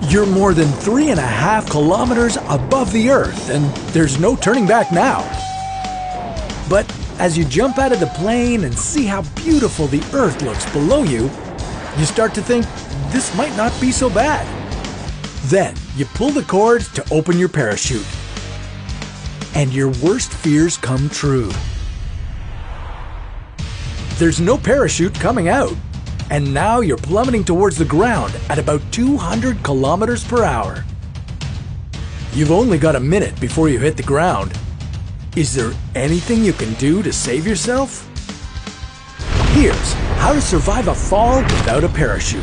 You're more than 3.5 kilometers above the Earth, and there's no turning back now. But as you jump out of the plane and see how beautiful the Earth looks below you, you start to think this might not be so bad. Then you pull the cord to open your parachute, and your worst fears come true. There's no parachute coming out, and now you're plummeting towards the ground at about 200 kilometers per hour. You've only got a minute before you hit the ground. Is there anything you can do to save yourself? Here's how to survive a fall without a parachute.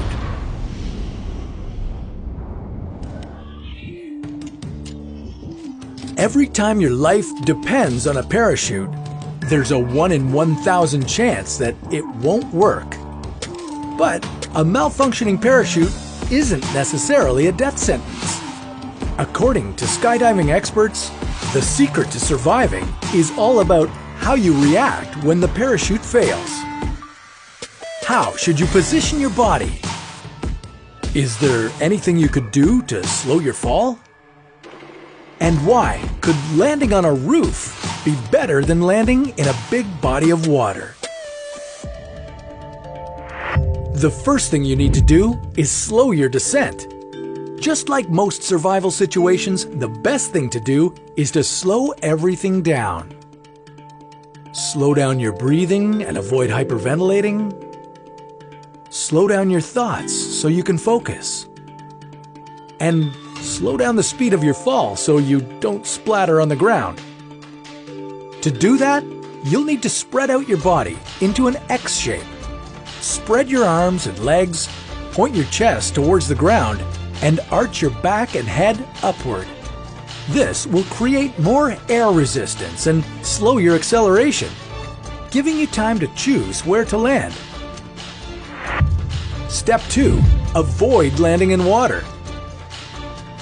Every time your life depends on a parachute, there's a 1 in 1,000 chance that it won't work. But a malfunctioning parachute isn't necessarily a death sentence. According to skydiving experts, the secret to surviving is all about how you react when the parachute fails. How should you position your body? Is there anything you could do to slow your fall? And why could landing on a roof be better than landing in a big body of water? The first thing you need to do is slow your descent. Just like most survival situations, the best thing to do is to slow everything down. Slow down your breathing and avoid hyperventilating. Slow down your thoughts so you can focus. And slow down the speed of your fall so you don't splatter on the ground. To do that, you'll need to spread out your body into an X shape. Spread your arms and legs, point your chest towards the ground, and arch your back and head upward. This will create more air resistance and slow your acceleration, giving you time to choose where to land. Step 2. Avoid landing in water.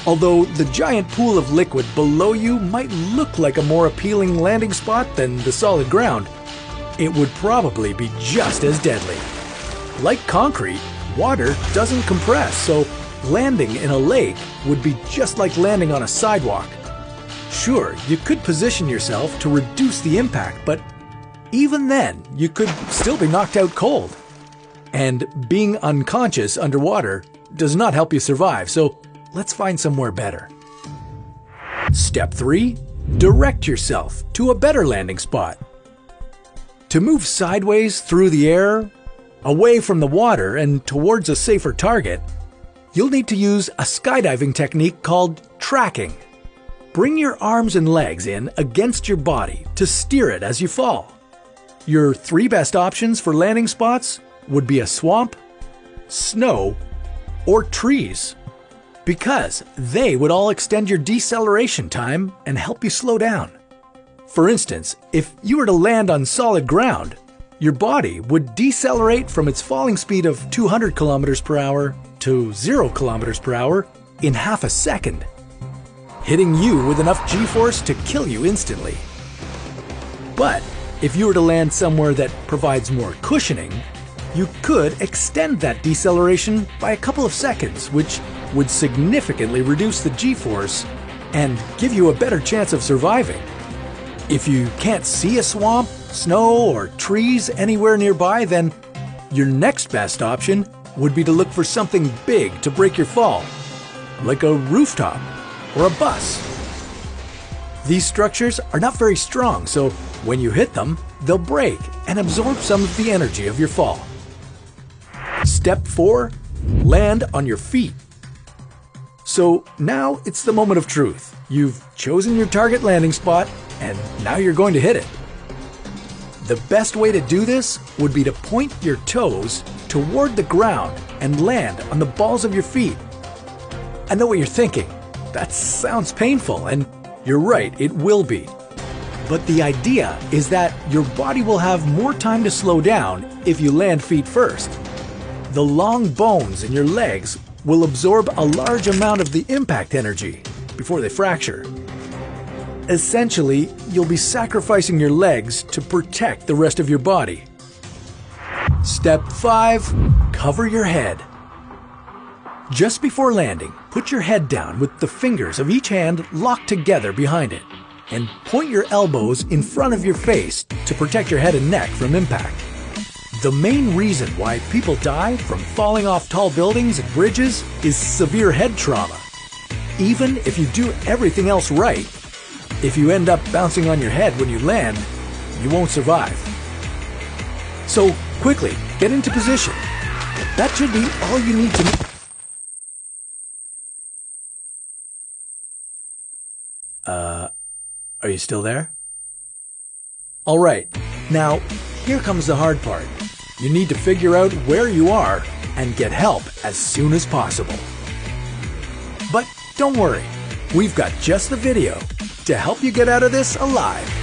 Although the giant pool of liquid below you might look like a more appealing landing spot than the solid ground, it would probably be just as deadly. Like concrete, water doesn't compress, so landing in a lake would be just like landing on a sidewalk. Sure, you could position yourself to reduce the impact, but even then, you could still be knocked out cold. And being unconscious underwater does not help you survive, so let's find somewhere better. Step 3. Direct yourself to a better landing spot. To move sideways through the air, away from the water and towards a safer target, you'll need to use a skydiving technique called tracking. Bring your arms and legs in against your body to steer it as you fall. Your 3 best options for landing spots would be a swamp, snow, or trees, because they would all extend your deceleration time and help you slow down. For instance, if you were to land on solid ground, your body would decelerate from its falling speed of 200 kilometers per hour to 0 kilometers per hour in half a second, hitting you with enough G-force to kill you instantly. But if you were to land somewhere that provides more cushioning, you could extend that deceleration by a couple of seconds, which would significantly reduce the G-force and give you a better chance of surviving. If you can't see a swamp, snow, or trees anywhere nearby, then your next best option would be to look for something big to break your fall, like a rooftop or a bus. These structures are not very strong, so when you hit them, they'll break and absorb some of the energy of your fall. Step 4. Land on your feet. So now it's the moment of truth. You've chosen your target landing spot, and now you're going to hit it. The best way to do this would be to point your toes toward the ground and land on the balls of your feet. I know what you're thinking. That sounds painful, and you're right, it will be. But the idea is that your body will have more time to slow down if you land feet first. The long bones in your legs will absorb a large amount of the impact energy before they fracture. Essentially, you'll be sacrificing your legs to protect the rest of your body. Step 5. Cover your head. Just before landing, put your head down with the fingers of each hand locked together behind it, and point your elbows in front of your face to protect your head and neck from impact. The main reason why people die from falling off tall buildings and bridges is severe head trauma. Even if you do everything else right, if you end up bouncing on your head when you land, you won't survive. So quickly, get into position. That should be all you need to know. Are you still there? Alright, now here comes the hard part. You need to figure out where you are and get help as soon as possible. But don't worry, we've got just the video to help you get out of this alive.